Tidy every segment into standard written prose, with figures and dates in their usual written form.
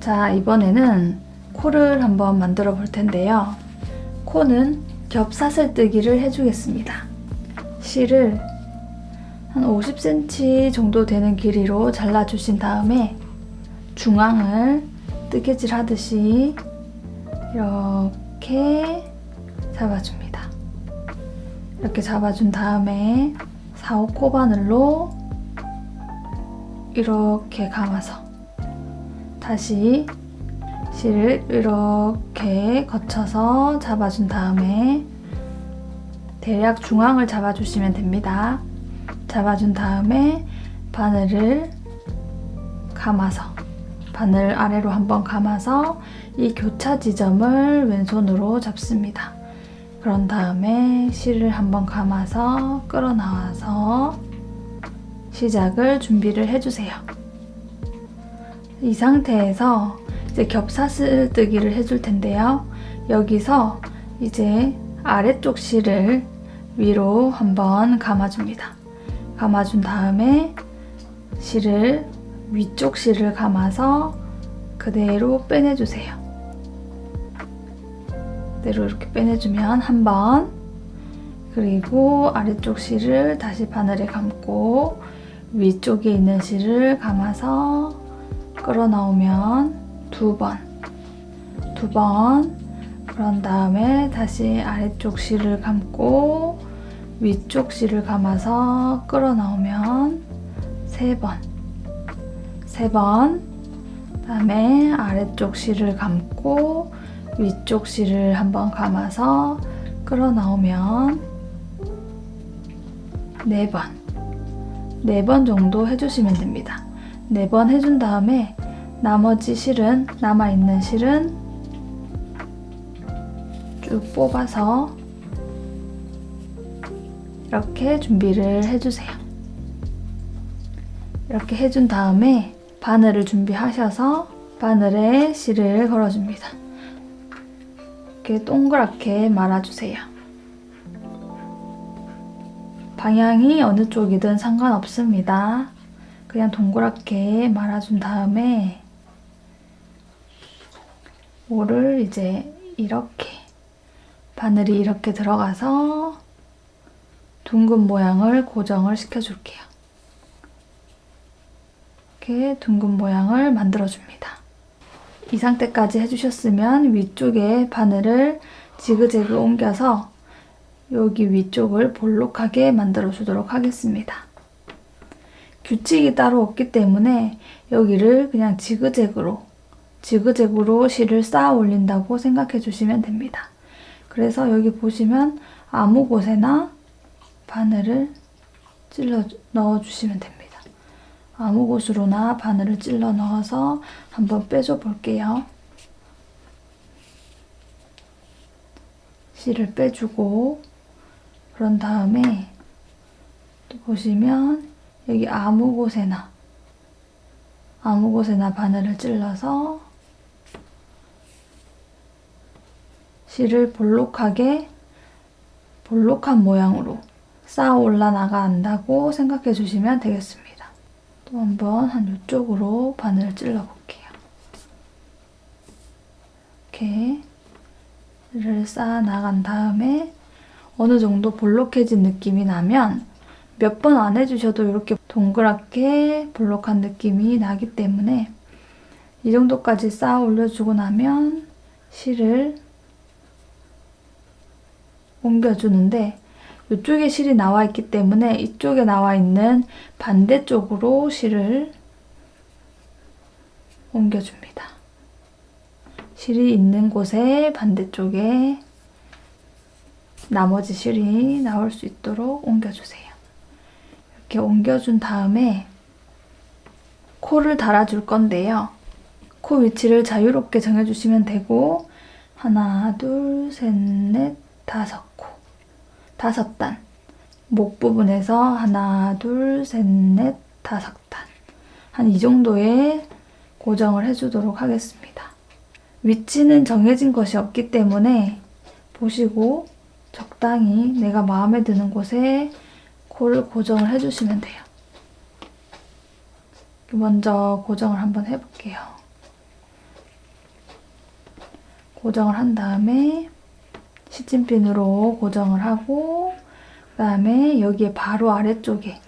자, 이번에는 코를 한번 만들어 볼 텐데요. 코는 겹사슬뜨기를 해주겠습니다. 실을 한 50cm 정도 되는 길이로 잘라주신 다음에 중앙을 뜨개질 하듯이 이렇게 잡아줍니다. 이렇게 잡아준 다음에 4호 코바늘로 이렇게 감아서 다시 실을 이렇게 거쳐서 잡아준 다음에 대략 중앙을 잡아주시면 됩니다. 잡아준 다음에 바늘을 감아서 바늘 아래로 한번 감아서 이 교차 지점을 왼손으로 잡습니다. 그런 다음에 실을 한번 감아서 끌어 나와서 시작을 준비를 해주세요. 이 상태에서 이제 겹사슬뜨기를 해줄 텐데요. 여기서 이제 아래쪽 실을 위로 한번 감아줍니다. 감아준 다음에 실을 위쪽 실을 감아서 그대로 빼내주세요. 그대로 이렇게 빼내주면 한 번, 그리고 아래쪽 실을 다시 바늘에 감고 위쪽에 있는 실을 감아서 끌어 나오면 두 번, 그런 다음에 다시 아래쪽 실을 감고 위쪽 실을 감아서 끌어 나오면 세 번, 그다음에 아래쪽 실을 감고 위쪽 실을 한번 감아서 끌어 나오면 네 번 정도 해주시면 됩니다. 4번 해준 다음에 나머지 실은, 남아있는 실은 쭉 뽑아서 이렇게 준비를 해주세요. 이렇게 해준 다음에 바늘을 준비하셔서 바늘에 실을 걸어줍니다. 이렇게 동그랗게 말아주세요. 방향이 어느 쪽이든 상관없습니다. 그냥 동그랗게 말아준 다음에 모를 이제 이렇게 바늘이 이렇게 들어가서 둥근 모양을 고정을 시켜줄게요. 이렇게 둥근 모양을 만들어줍니다. 이 상태까지 해주셨으면 위쪽에 바늘을 지그재그 옮겨서 여기 위쪽을 볼록하게 만들어주도록 하겠습니다. 규칙이 따로 없기 때문에 여기를 그냥 지그재그로 실을 쌓아 올린다고 생각해 주시면 됩니다. 그래서 여기 보시면 아무 곳에나 바늘을 찔러 넣어 주시면 됩니다. 아무 곳으로나 바늘을 찔러 넣어서 한번 빼줘 볼게요. 실을 빼주고 그런 다음에 또 보시면 여기 아무 곳에나 바늘을 찔러서 실을 볼록한 모양으로 쌓아 올라나간다고 생각해 주시면 되겠습니다. 또 한번 한 이쪽으로 바늘을 찔러 볼게요. 이렇게 실을 쌓아 나간 다음에 어느 정도 볼록해진 느낌이 나면 몇 번 안 해주셔도 이렇게 동그랗게 볼록한 느낌이 나기 때문에 이 정도까지 쌓아 올려주고 나면 실을 옮겨주는데 이쪽에 실이 나와 있기 때문에 이쪽에 나와 있는 반대쪽으로 실을 옮겨줍니다. 실이 있는 곳에 반대쪽에 나머지 실이 나올 수 있도록 옮겨주세요. 이렇게 옮겨준 다음에 코를 달아줄 건데요. 코 위치를 자유롭게 정해주시면 되고 하나, 둘, 셋, 넷, 5코 5단 목 부분에서 하나, 둘, 셋, 넷, 5단 한 이 정도의 고정을 해주도록 하겠습니다. 위치는 정해진 것이 없기 때문에 보시고 적당히 내가 마음에 드는 곳에 코를 고정을 해주시면 돼요. 먼저 고정을 한번 해볼게요. 고정을 한 다음에 시침핀으로 고정을 하고, 그 다음에 여기에 바로 아래쪽에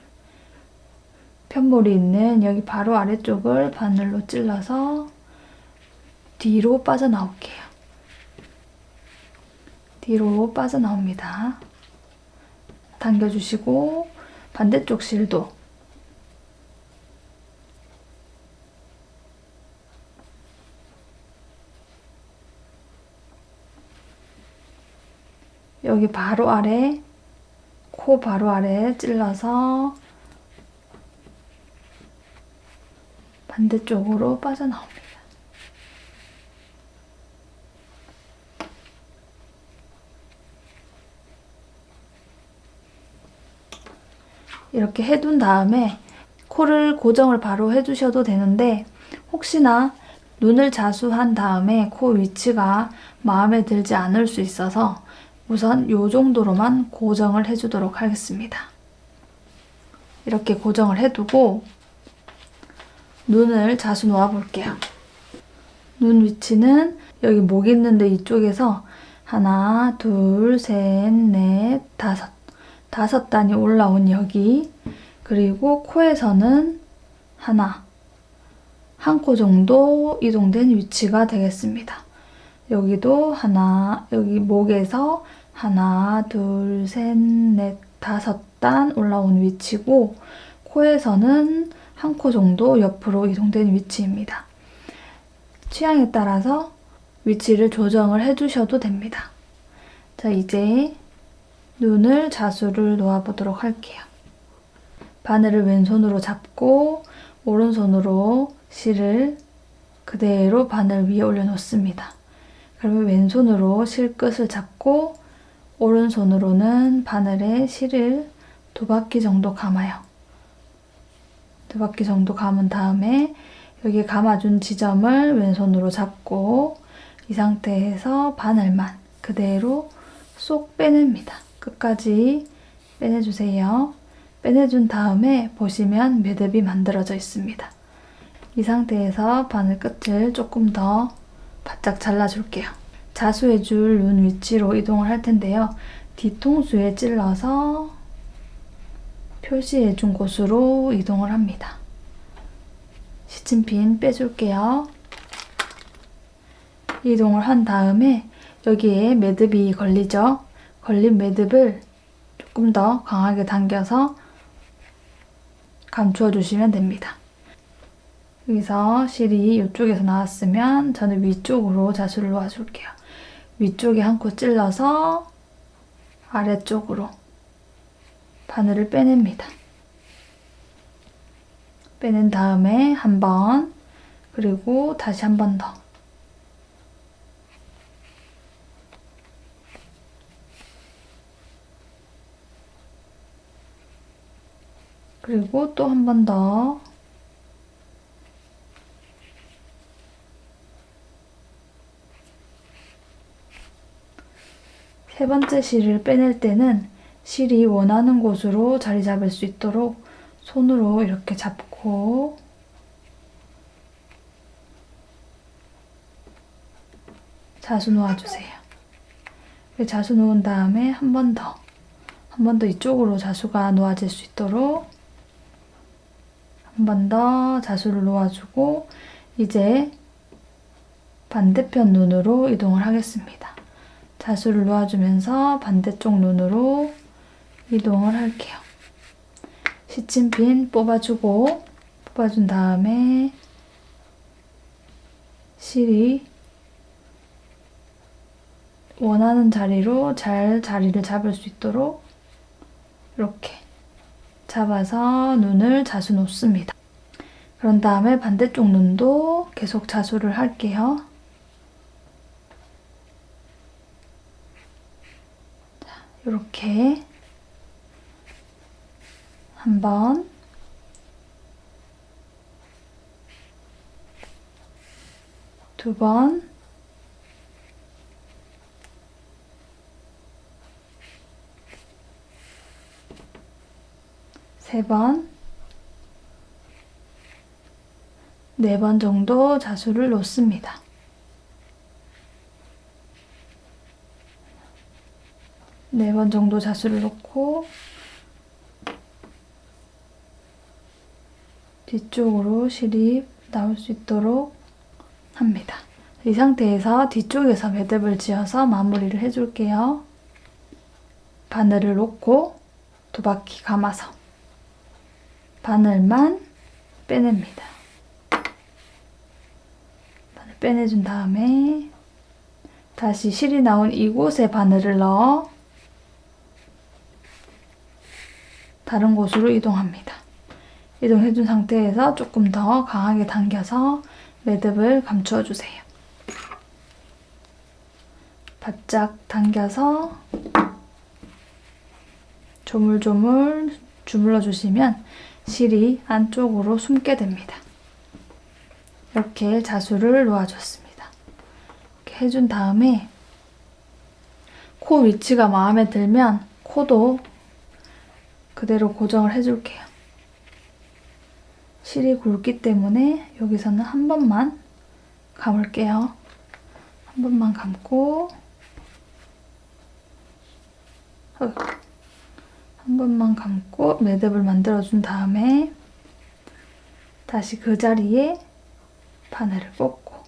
편볼이 있는 여기 바로 아래쪽을 바늘로 찔러서 뒤로 빠져나올게요. 뒤로 빠져나옵니다. 당겨주시고 반대쪽 실도 여기 바로 아래, 코 바로 아래 찔러서 반대쪽으로 빠져나옵니다. 이렇게 해둔 다음에 코를 고정을 바로 해주셔도 되는데, 혹시나 눈을 자수한 다음에 코 위치가 마음에 들지 않을 수 있어서 우선 이 정도로만 고정을 해주도록 하겠습니다. 이렇게 고정을 해두고 눈을 자수 놓아 볼게요. 눈 위치는 여기 목 있는데 이쪽에서 하나, 둘, 셋, 넷, 다섯 단이 올라온 여기, 그리고 코에서는 하나, 한 코 정도 이동된 위치가 되겠습니다. 여기도 하나, 여기 목에서 하나, 둘, 셋, 넷, 다섯 단 올라온 위치고, 코에서는 한 코 정도 옆으로 이동된 위치입니다. 취향에 따라서 위치를 조정을 해주셔도 됩니다. 자, 이제 눈을 자수를 놓아보도록 할게요. 바늘을 왼손으로 잡고 오른손으로 실을 그대로 바늘 위에 올려놓습니다. 그러면 왼손으로 실 끝을 잡고 오른손으로는 바늘에 실을 2바퀴 정도 감아요. 2바퀴 정도 감은 다음에 여기 감아준 지점을 왼손으로 잡고 이 상태에서 바늘만 그대로 쏙 빼냅니다. 끝까지 빼내주세요. 빼내준 다음에 보시면 매듭이 만들어져 있습니다. 이 상태에서 바늘 끝을 조금 더 바짝 잘라줄게요. 자수해줄 눈 위치로 이동을 할 텐데요. 뒤통수에 찔러서 표시해준 곳으로 이동을 합니다. 시침핀 빼줄게요. 이동을 한 다음에 여기에 매듭이 걸리죠? 걸린 매듭을 조금 더 강하게 당겨서 감추어 주시면 됩니다. 여기서 실이 이쪽에서 나왔으면 저는 위쪽으로 자수를 놓아줄게요. 위쪽에 한 코 찔러서 아래쪽으로 바늘을 빼냅니다. 빼낸 다음에 한 번, 그리고 다시 한 번 더. 그리고 또 한 번 더. 세 번째 실을 빼낼 때는 실이 원하는 곳으로 자리 잡을 수 있도록 손으로 이렇게 잡고 자수 놓아주세요. 자수 놓은 다음에 한 번 더 이쪽으로 자수가 놓아질 수 있도록 한 번 더 자수를 놓아주고 이제 반대편 눈으로 이동을 하겠습니다. 자수를 놓아주면서 반대쪽 눈으로 이동을 할게요. 시침핀 뽑아준 다음에 실이 원하는 자리로 잘 자리를 잡을 수 있도록 이렇게 잡아서 눈을 자수 놓습니다. 그런 다음에 반대쪽 눈도 계속 자수를 할게요. 이렇게 한 번, 두 번, 세 번, 네 번 정도 자수를 놓습니다. 4번 정도 자수를 놓고 뒤쪽으로 실이 나올 수 있도록 합니다. 이 상태에서 뒤쪽에서 매듭을 지어서 마무리를 해줄게요. 바늘을 놓고 2바퀴 감아서 바늘만 빼냅니다. 바늘 빼내준 다음에 다시 실이 나온 이곳에 바늘을 넣어 다른 곳으로 이동합니다. 이동해준 상태에서 조금 더 강하게 당겨서 매듭을 감추어 주세요. 바짝 당겨서 조물조물 주물러 주시면 실이 안쪽으로 숨게 됩니다. 이렇게 자수를 놓아줬습니다. 이렇게 해준 다음에 코 위치가 마음에 들면 코도 그대로 고정을 해줄게요. 실이 굵기 때문에 여기서는 한 번만 감을게요. 한 번만 감고 한 번만 감고 매듭을 만들어준 다음에 다시 그 자리에 바늘을 꽂고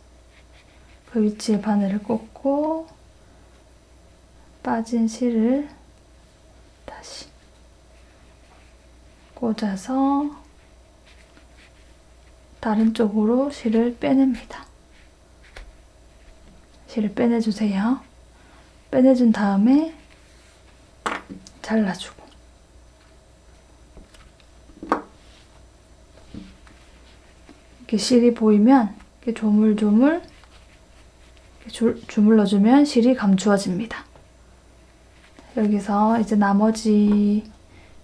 그 위치에 바늘을 꽂고 빠진 실을 다시 꽂아서 다른 쪽으로 실을 빼냅니다. 실을 빼내주세요. 빼내준 다음에 잘라주고 이렇게 실이 보이면 이렇게 조물조물 주물러주면 실이 감추어집니다. 여기서 이제 나머지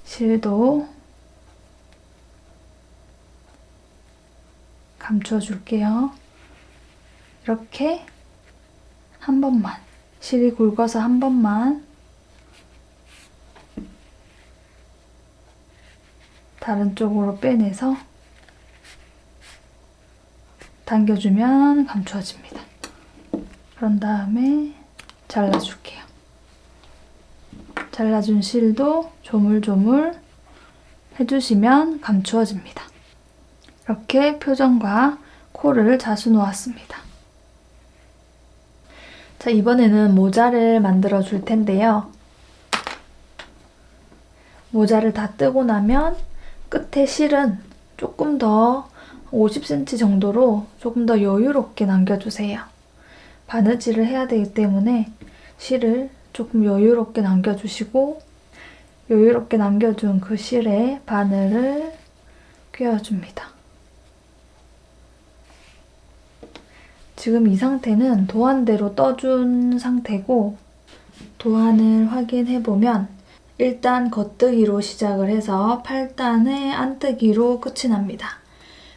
실도 감추어 줄게요. 이렇게 한 번만 실이 굵어서 한 번만 다른 쪽으로 빼내서 당겨주면 감추어집니다. 그런 다음에 잘라줄게요. 잘라준 실도 조물조물 해주시면 감추어집니다. 이렇게 표정과 코를 자수 놓았습니다. 자, 이번에는 모자를 만들어 줄 텐데요. 모자를 다 뜨고 나면 끝에 실은 조금 더 50cm 정도로 조금 더 여유롭게 남겨주세요. 바느질을 해야 되기 때문에 실을 조금 여유롭게 남겨주시고 여유롭게 남겨준 그 실에 바늘을 꿰어줍니다. 지금 이 상태는 도안대로 떠준 상태고 도안을 확인해보면 1단 겉뜨기로 시작을 해서 8단의 안뜨기로 끝이 납니다.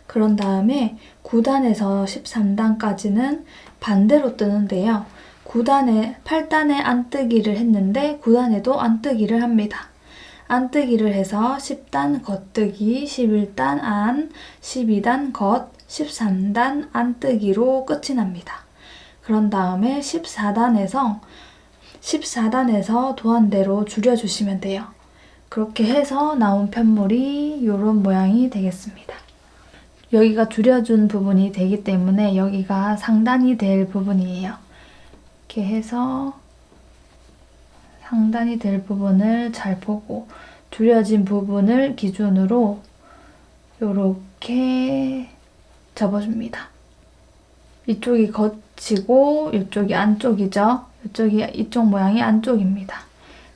그런 다음에 9단에서 13단까지는 반대로 뜨는데요. 8단에 안뜨기를 했는데 9단에도 안뜨기를 합니다. 안뜨기를 해서 10단 겉뜨기, 11단 안, 12단 겉, 13단 안뜨기로 끝이 납니다. 그런 다음에 14단에서 도안대로 줄여주시면 돼요. 그렇게 해서 나온 편물이 이런 모양이 되겠습니다. 여기가 줄여준 부분이 되기 때문에 여기가 상단이 될 부분이에요. 이렇게 해서 상단이 될 부분을 잘 보고 줄여진 부분을 기준으로 이렇게 접어줍니다. 이쪽이 겉이고 이쪽이 안쪽이죠. 이쪽 모양이 안쪽입니다.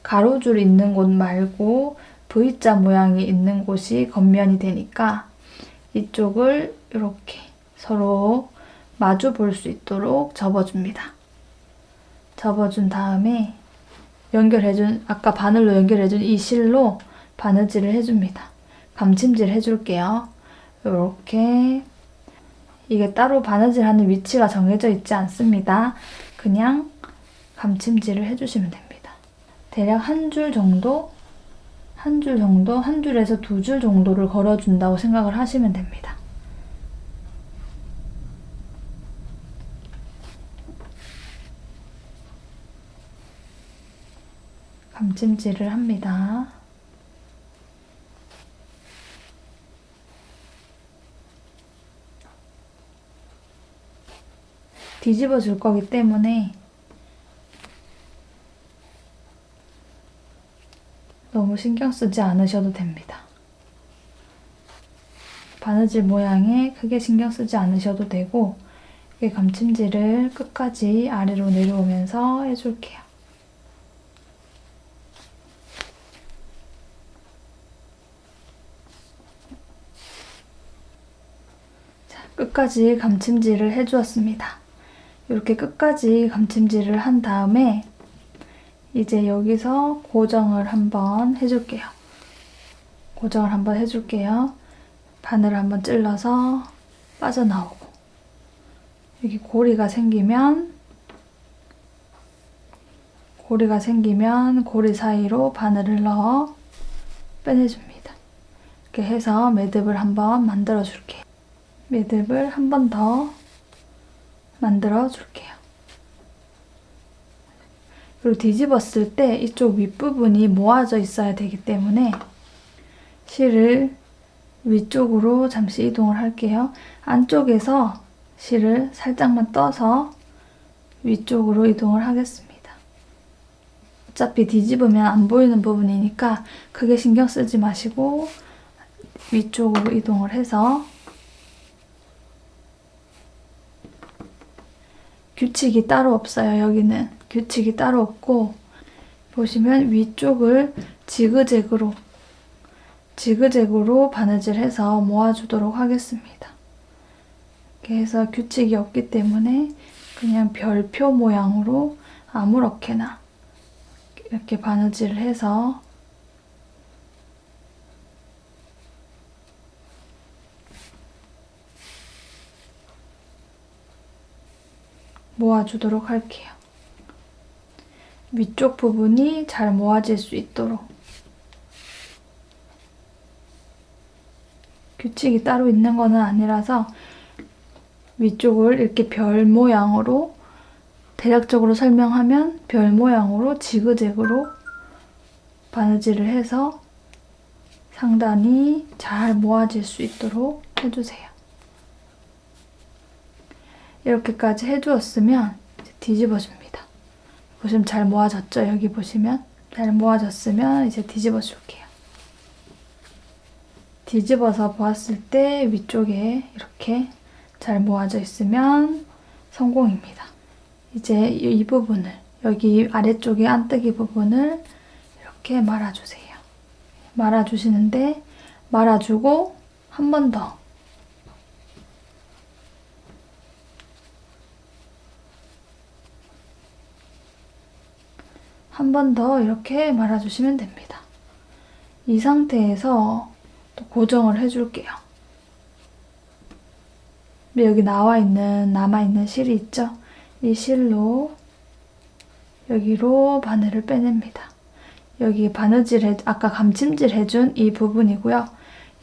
가로줄 있는 곳 말고 V자 모양이 있는 곳이 겉면이 되니까 이쪽을 이렇게 서로 마주 볼 수 있도록 접어줍니다. 접어준 다음에 아까 바늘로 연결해준 이 실로 바느질을 해줍니다. 감침질 해줄게요. 이렇게 이게 따로 바느질하는 위치가 정해져 있지 않습니다. 그냥 감침질을 해주시면 됩니다. 대략 한 줄 정도, 한 줄에서 2줄 정도를 걸어준다고 생각을 하시면 됩니다. 감찜질을 합니다. 뒤집어 줄 거기 때문에 너무 신경 쓰지 않으셔도 됩니다. 바느질 모양에 크게 신경 쓰지 않으셔도 되고, 이 감찜질을 끝까지 아래로 내려오면서 해줄게요. 자, 끝까지 감찜질을 해주었습니다. 이렇게 끝까지 감찜질을 한 다음에 이제 여기서 고정을 한번 해줄게요. 고정을 한번 해줄게요. 바늘을 한번 찔러서 빠져나오고, 여기 고리가 생기면 고리 사이로 바늘을 넣어 빼내줍니다. 이렇게 해서 매듭을 한번 만들어 줄게요. 매듭을 한 번 더 만들어 줄게요. 그리고 뒤집었을 때 이쪽 윗부분이 모아져 있어야 되기 때문에 실을 위쪽으로 잠시 이동을 할게요. 안쪽에서 실을 살짝만 떠서 위쪽으로 이동을 하겠습니다. 어차피 뒤집으면 안 보이는 부분이니까 크게 신경 쓰지 마시고 위쪽으로 이동을 해서, 규칙이 따로 없어요. 여기는 규칙이 따로 없고, 보시면 위쪽을 지그재그로 바느질해서 모아주도록 하겠습니다. 이렇게 해서 규칙이 없기 때문에 그냥 별표 모양으로 아무렇게나 이렇게 바느질을 해서 모아주도록 할게요. 위쪽 부분이 잘 모아질 수 있도록. 규칙이 따로 있는 거는 아니라서 위쪽을 이렇게 별 모양으로, 대략적으로 설명하면 별 모양으로 지그재그로 바느질을 해서 상단이 잘 모아질 수 있도록 해주세요. 이렇게까지 해주었으면 이제 뒤집어줍니다. 보시면 잘 모아졌죠? 여기 보시면 잘 모아졌으면 이제 뒤집어 줄게요. 뒤집어서 보았을 때 위쪽에 이렇게 잘 모아져 있으면 성공입니다. 이제 이 부분을, 여기 아래쪽에 안뜨기 부분을 이렇게 말아주세요. 말아주시는데, 말아주고 한 번 더 이렇게 말아주시면 됩니다. 이 상태에서 또 고정을 해줄게요. 여기 남아있는 실이 있죠? 이 실로 여기로 바늘을 빼냅니다. 여기 아까 감찜질 해준 이 부분이고요.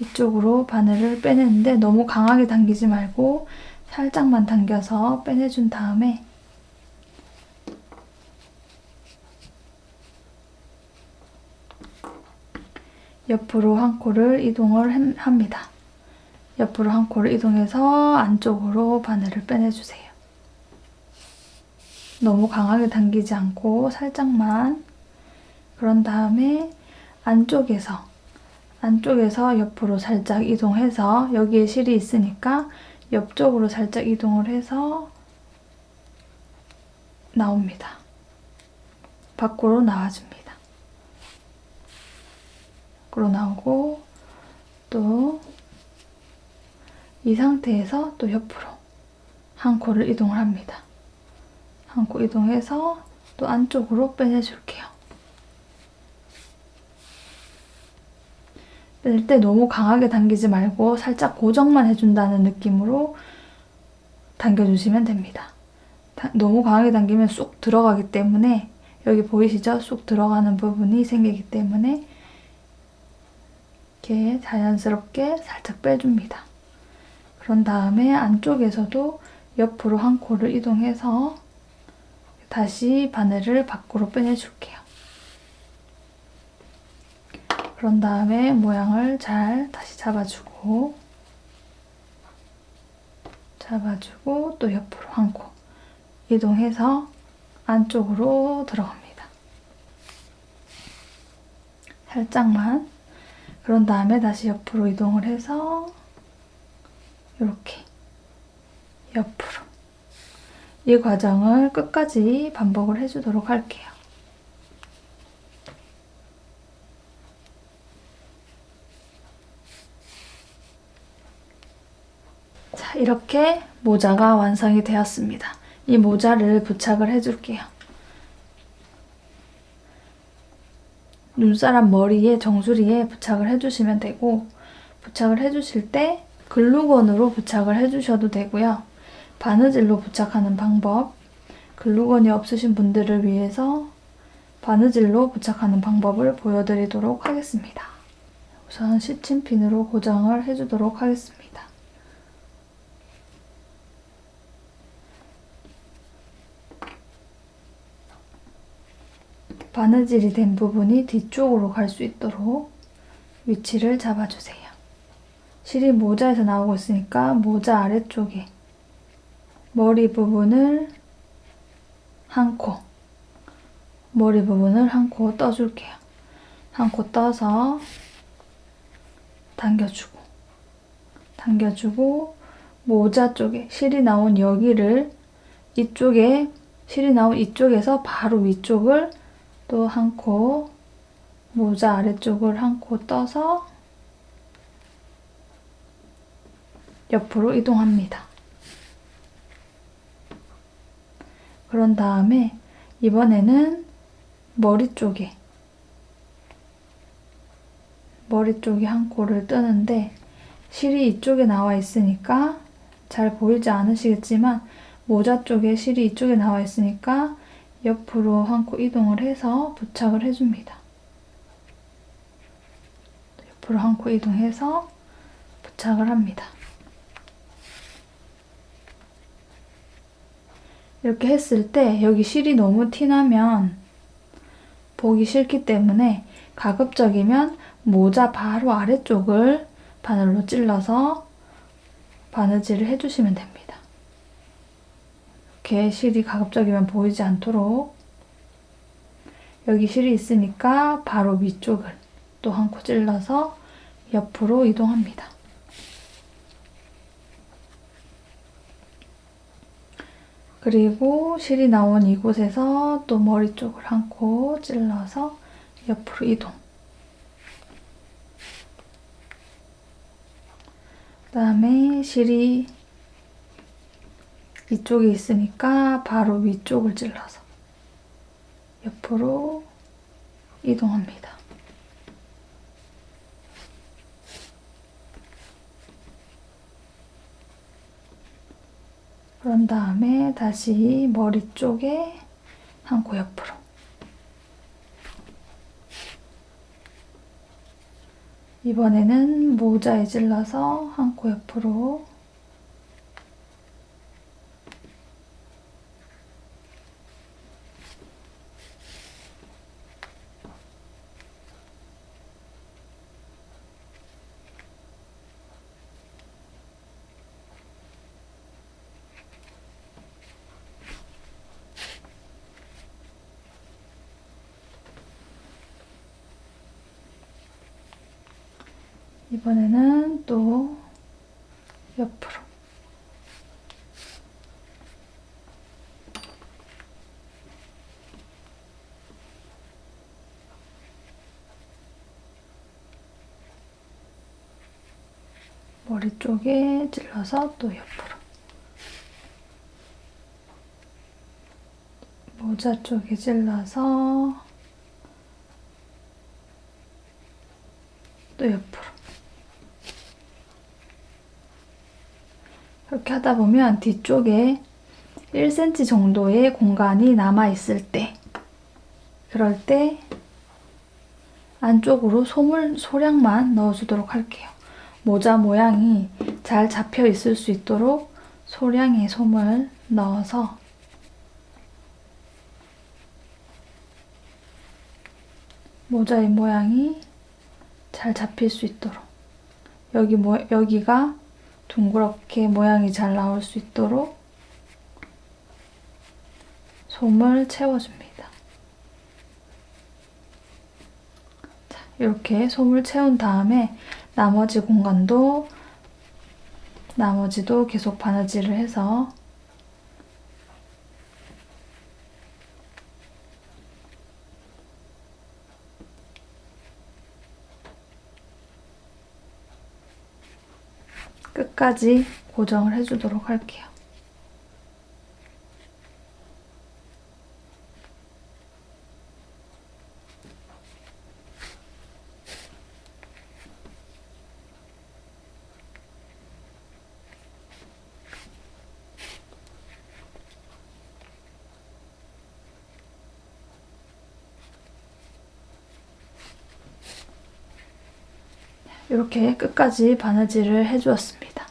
이쪽으로 바늘을 빼내는데 너무 강하게 당기지 말고 살짝만 당겨서 빼내준 다음에 옆으로 한 코를 이동을 합니다. 옆으로 한 코를 이동해서 안쪽으로 바늘을 빼내주세요. 너무 강하게 당기지 않고 살짝만. 그런 다음에 안쪽에서 옆으로 살짝 이동해서, 여기에 실이 있으니까 옆쪽으로 살짝 이동을 해서 나옵니다. 밖으로 나와줍니다. 밖으로 나오고, 또 이 상태에서 또 옆으로 한 코를 이동을 합니다. 한 코 이동해서 또 안쪽으로 빼내줄게요. 뺄 때 너무 강하게 당기지 말고 살짝 고정만 해준다는 느낌으로 당겨주시면 됩니다. 너무 강하게 당기면 쑥 들어가기 때문에, 여기 보이시죠? 쑥 들어가는 부분이 생기기 때문에 이렇게 자연스럽게 살짝 빼줍니다. 그런 다음에 안쪽에서도 옆으로 한 코를 이동해서 다시 바늘을 밖으로 빼내줄게요. 그런 다음에 모양을 잘 다시 잡아주고 또 옆으로 한 코 이동해서 안쪽으로 들어갑니다. 살짝만. 그런 다음에 다시 옆으로 이동을 해서 이렇게 옆으로. 이 과정을 끝까지 반복을 해주도록 할게요. 자, 이렇게 모자가 완성이 되었습니다. 이 모자를 부착을 해줄게요. 눈사람 머리에 정수리에 부착을 해주시면 되고, 부착을 해주실 때 글루건으로 부착을 해주셔도 되고요. 바느질로 부착하는 방법, 글루건이 없으신 분들을 위해서 바느질로 부착하는 방법을 보여드리도록 하겠습니다. 우선 시침핀으로 고정을 해주도록 하겠습니다. 바느질이 된 부분이 뒤쪽으로 갈 수 있도록 위치를 잡아주세요. 실이 모자에서 나오고 있으니까 모자 아래쪽에 머리 부분을 한 코, 머리 부분을 한 코 떠줄게요. 한 코 떠서 당겨주고 모자 쪽에 실이 나온 여기를 이쪽에 실이 나온 이쪽에서 바로 위쪽을 또 한 코, 모자 아래쪽을 한 코 떠서 옆으로 이동합니다. 그런 다음에 이번에는 머리 쪽에 한 코를 뜨는데 실이 이쪽에 나와 있으니까 잘 보이지 않으시겠지만 모자 쪽에 실이 이쪽에 나와 있으니까 옆으로 한 코 이동을 해서 부착을 해줍니다. 옆으로 한 코 이동해서 부착을 합니다. 이렇게 했을 때 여기 실이 너무 티나면 보기 싫기 때문에 가급적이면 모자 바로 아래쪽을 바늘로 찔러서 바느질을 해주시면 됩니다. 이렇게 실이 가급적이면 보이지 않도록 여기 실이 있으니까 바로 위쪽을 또 한 코 찔러서 옆으로 이동합니다. 그리고 실이 나온 이곳에서 또 머리 쪽을 한 코 찔러서 옆으로 이동. 그다음에 실이 이쪽에 있으니까 바로 위쪽을 찔러서 옆으로 이동합니다. 그런 다음에 다시 머리 쪽에 한 코 옆으로. 이번에는 모자에 찔러서 한 코 옆으로. 이번에는 또 옆으로. 머리 쪽에 찔러서 또 옆으로. 모자 쪽에 찔러서 또 옆으로. 그렇게 하다 보면 뒤쪽에 1cm 정도의 공간이 남아 있을 때, 그럴 때 안쪽으로 소량만 넣어주도록 할게요. 모자 모양이 잘 잡혀 있을 수 있도록 소량의 솜을 넣어서 모자의 모양이 잘 잡힐 수 있도록 여기가 둥그렇게 모양이 잘 나올 수 있도록 솜을 채워줍니다. 자, 이렇게 솜을 채운 다음에 나머지도 계속 바느질을 해서 끝까지 고정을 해주도록 할게요. 이렇게 끝까지 바느질을 해주었습니다.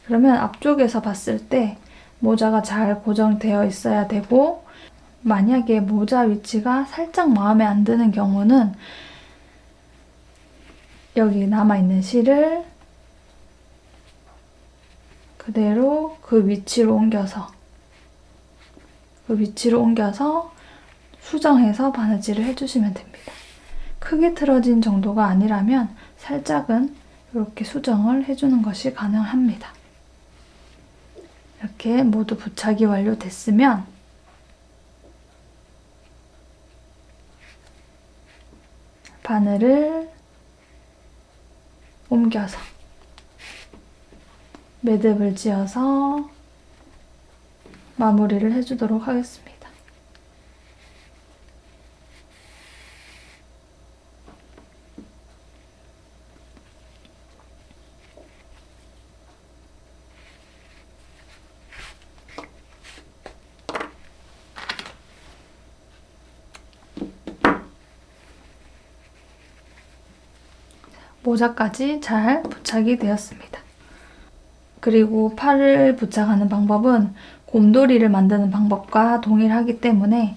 그러면 앞쪽에서 봤을 때 모자가 잘 고정되어 있어야 되고, 만약에 모자 위치가 살짝 마음에 안 드는 경우는 여기 남아있는 실을 그대로 그 위치로 옮겨서 수정해서 바느질을 해주시면 됩니다. 크게 틀어진 정도가 아니라면 살짝은 이렇게 수정을 해주는 것이 가능합니다. 이렇게 모두 부착이 완료됐으면 바늘을 옮겨서 매듭을 지어서 마무리를 해주도록 하겠습니다. 모자까지 잘 부착이 되었습니다. 그리고 팔을 부착하는 방법은 곰돌이를 만드는 방법과 동일하기 때문에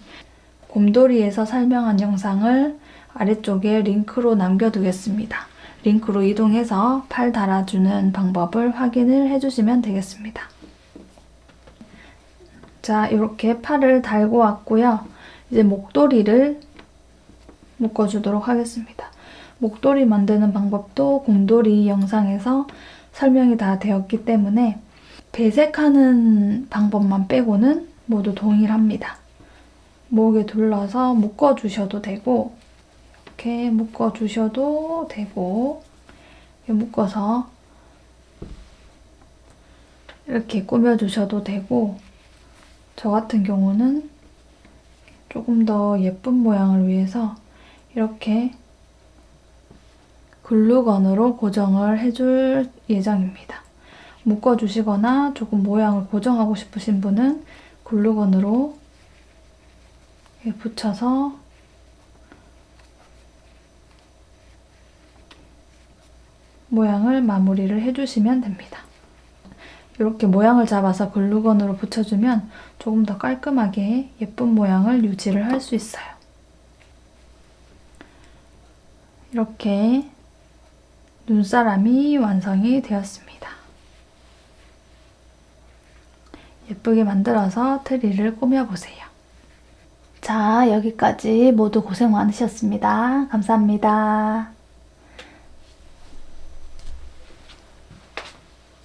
곰돌이에서 설명한 영상을 아래쪽에 링크로 남겨두겠습니다. 링크로 이동해서 팔 달아주는 방법을 확인을 해주시면 되겠습니다. 자, 이렇게 팔을 달고 왔고요. 이제 목도리를 묶어주도록 하겠습니다. 목도리 만드는 방법도 곰돌이 영상에서 설명이 다 되었기 때문에 배색하는 방법만 빼고는 모두 동일합니다. 목에 둘러서 묶어주셔도 되고, 이렇게 묶어주셔도 되고, 이렇게 묶어서 이렇게 꾸며주셔도 되고, 저 같은 경우는 조금 더 예쁜 모양을 위해서 이렇게 글루건으로 고정을 해줄 예정입니다. 묶어주시거나 조금 모양을 고정하고 싶으신 분은 글루건으로 붙여서 모양을 마무리를 해주시면 됩니다. 이렇게 모양을 잡아서 글루건으로 붙여주면 조금 더 깔끔하게 예쁜 모양을 유지를 할 수 있어요. 이렇게 눈사람이 완성이 되었습니다. 예쁘게 만들어서 트리를 꾸며보세요. 자, 여기까지 모두 고생 많으셨습니다. 감사합니다.